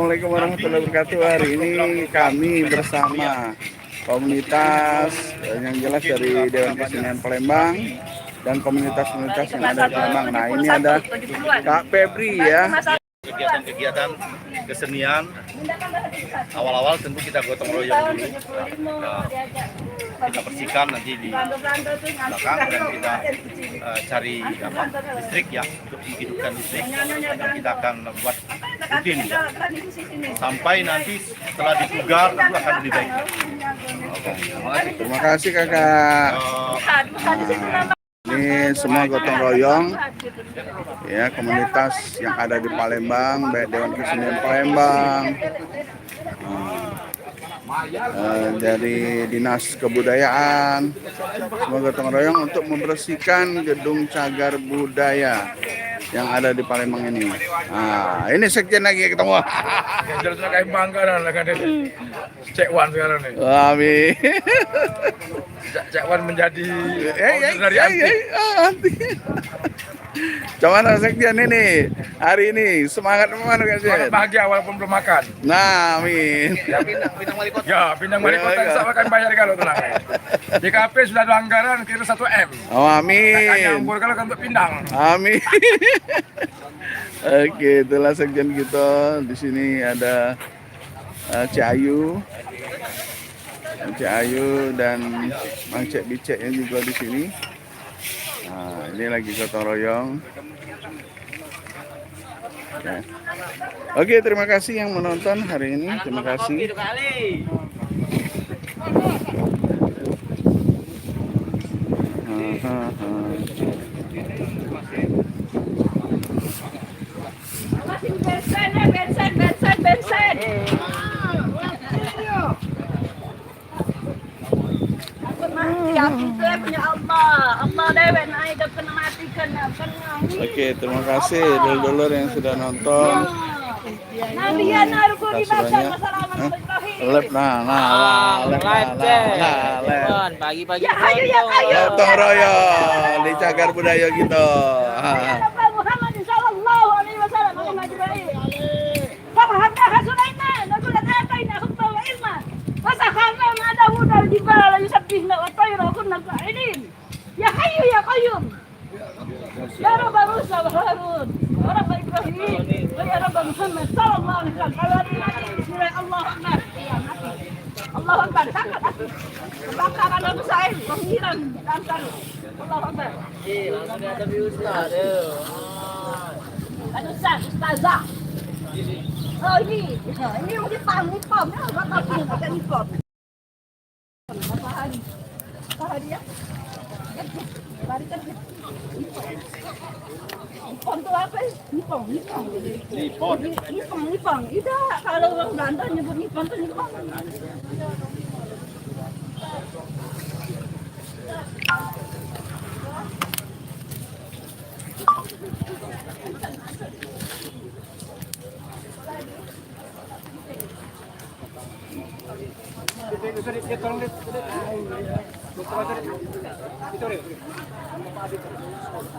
Assalamualaikum warahmatullahi wabarakatuh. Hari ini kami bersama komunitas yang jelas dari Dewan Kesenian Palembang dan komunitas-komunitas yang ada di Palembang. Nah, ini ada Kak Febri ya. Kegiatan-kegiatan kesenian awal-awal tentu kita gotong royong dulu, kita bersihkan nanti di belakang dan kita cari listrik ya untuk menghidupkan listrik, dan kita akan buat rutin ya sampai nanti setelah dipugar tentu akan lebih baik. Terima kasih kakak. Ini semua gotong royong ya, komunitas yang ada di Palembang, baik Dewan Kesenian Palembang, dari Dinas Kebudayaan, semua gotong royong untuk membersihkan gedung cagar budaya yang ada di Palembang ini. Nah, ini sekjen lagi ketemu. Jelas kayak bangga dengan Cekwan sekarang nih. Amin. Cekwan menjadi dari anti. Cuman sekjen ini hari ini semangat mana kan sih? Bahagia walaupun belum makan. Nah, amin. Ya pindah wali kota sama kan bayar kalau tenang. JKP sudah ada anggaran kira 1 M. Oh, amin. Nyambur kalau untuk pindang. Amin. Oke, itulah sekjen kita. Di sini ada Cik Ayu dan Mang Cek Bicek yang juga di sini. Nah, ini lagi gotong royong. Oke, terima kasih yang menonton hari ini. Terima kasih. Bensin. Ya, kita punya Allah dewe naik dan kena matikan. Oke, terima kasih dulur-dulur yang sudah nonton. Live Pagi-pagi gotong royong di cagar budaya gitu. Muhammad sallallahu alaihi wasallam ففهمناها سليمان وكلا آتينا حكما وعلما وسخرنا مع داوود الجبال يسبحن والطير وكنا فاعلين يا حي يا قيوم يا رب موسى وهارون ورب إبراهيم ويا رب محمد صلى الله عليه وسلم الله أكبر الله أكبر sangat kebakaran Abu Said penghilang lantar Allah Akbar Ustazah. Oh ini mau dipam ya, nggak tahu pakai nipom. Apa dia? Barikan nipom itu apa? Nipom. Itu kalau orang Belanda nyebut nipom itu nipom.